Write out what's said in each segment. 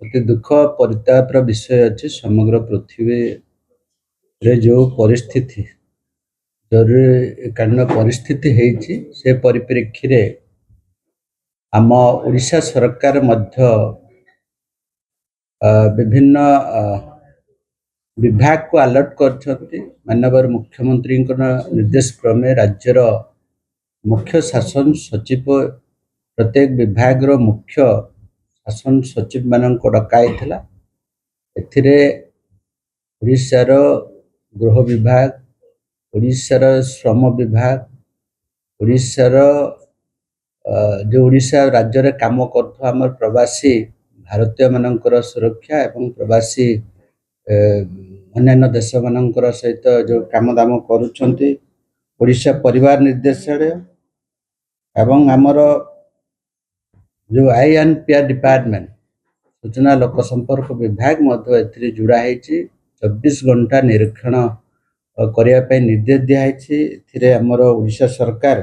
अति दुख परितापर विषय अच्छे समग्र पृथ्वी रे जो परिस्थिति जरूरीकालीन परिस्थिति है से परिप्रेक्षी रे आम ओडिशा सरकार मध्य विभिन्न विभाग को अलर्ट कर माननीय मुख्यमंत्री निर्देश क्रमे राज्यर मुख्य शासन सचिव प्रत्येक विभाग रो मुख्य शासन सचिव मान डकाई ओडिशार गृह विभाग, ओडिशार श्रम विभाग, ओडिशार जो ओडिशा राज्य रे काम करथो हमर प्रवासी भारतीय मानकर सुरक्षा एवं प्रवासी अन्य देश मानकर सहित जो काम दाम करुछंती ओडिशा परिवार निर्देशालय एवं हमर जो INPR डिपार्टमेंट सूचना लोक संपर्क विभाग मध्य एथि जुड़ा है 24 घंटा निरीक्षण करने निर्देश दिखाई आमर ओडिशा सरकार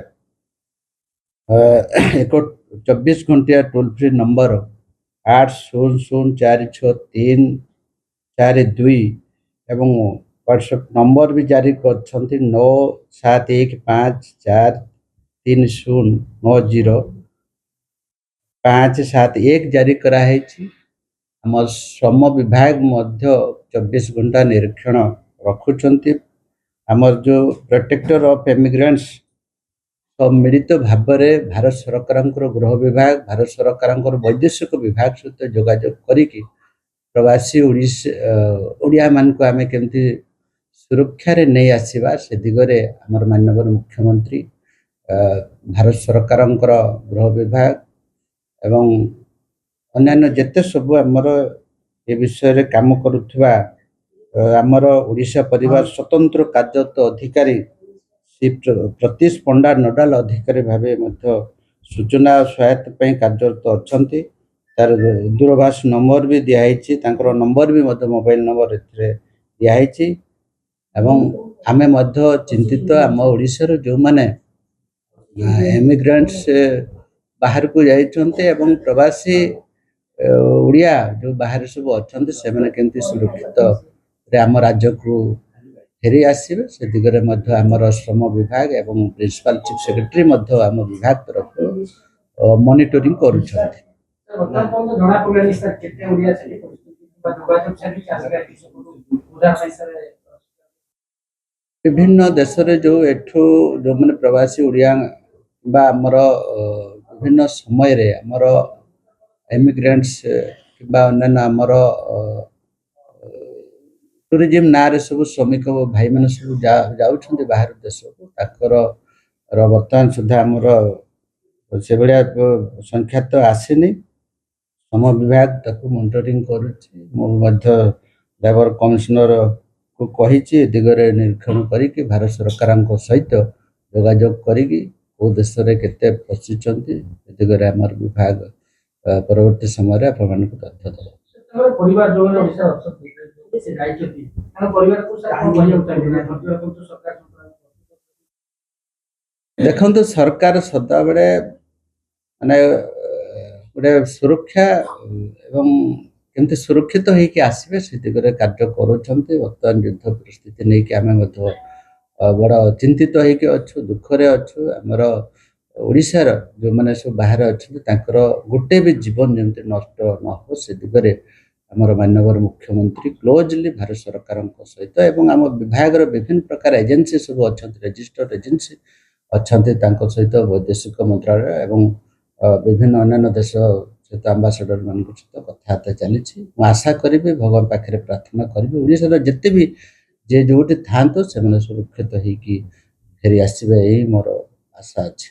एक 24 घंटिया टोल फ्री नंबर 80046342 एवं व्हाट्सएप नंबर भी जारी कर 9715439090 जारी कराई। आम श्रम विभाग मध्य 24 घंटा निरीक्षण रखुंट आमर जो प्रोटेक्टर ऑफ इमिग्रेंट्स सब मिलित भाव में भारत सरकार गृह विभाग भारत सरकार वैदेशिक विभाग सहित जोगाजोग करी प्रवासी ओडिया मान को आम केमती सुरक्षा रे नहीं आसवा से दिगरे आमर माननीय मुख्यमंत्री भारत सरकार गृह विभाग एवं अन्य जिते सब आमर ये विषय रे काम करुवा आमर ओडिशा परिवार स्वतंत्र कार्यरत अधिकारी श्री प्रतीश पंडा नोडाल अधिकारी भावे सूचना सहायता कार्यरत अच्छा तार दूरभाष नंबर भी दिखाई नंबर भी मोबाइल नंबर दिखाई एवं आमे चिंतित आम ओडिशार जो माने इमिग्रेंट्स बाहर को जाइछन्ते एवं प्रवासी ओडिया जो बाहर सब अच्छा से केमती सुरक्षित आम राज्य को फेरी आसवे से दिगरे आमर श्रम विभाग एवं प्रिंसिपल चीफ सेक्रेटरी आम विभाग तरफ मॉनिटरिंग करुछन्ते। विभिन्न देश रे जो एठो जो माने प्रवासी ओडिया बा आमर विभिन्न समय रे आमर इमिग्रेंट्स किबा अन्य आमर टूरिज्म ना रे सब श्रमिक भाई मैंने सब जाऊँ बाहर देश को बर्तमान सुधा आमर से भाया संख्या तो आसनी श्रम विभाग ताकू मॉनिटरिंग कर लेबर कमिशनर को कही दिगरे निरीक्षण करी भारत सरकार सहित जोगाजोग करी देश में केते फसीचंती दिगरे आमर विभाग परवर्ती समय आपण तथ्य देखो सरकार सदा बेले माने गोटे सुरक्षा एवं केमती सुरक्षित होइकि आसबे से दिगरे कार्य करूछन्ते। वर्तमान युद्ध परिस्थिति नहीं कि आमे बड़ा चिंतित होइकि अच्छु दुखरे अच्छु आमर ओडिशार जो माने सब बाहर अच्छे तांकर गोटे भी जीवन जमती नष्ट न हो से दिगरे आमर माननीय मुख्यमंत्री क्लोजली भारत सरकार सहित एवं आम विभाग विभिन्न प्रकार एजेंसी सब अच्छा रजिस्टर्ड एजेंसी अच्छा सहित वैदेशिक मंत्रालय एवं विभिन्न अन्य देश सहित आंबासाडर मान सहित कथबार्ता चली आशा करी भगवान पाखे प्रार्थना करी ओडिशार जिते भी जे जो था से सुरक्षित होगी फेरी आसबे यही मोर आशा अच्छी।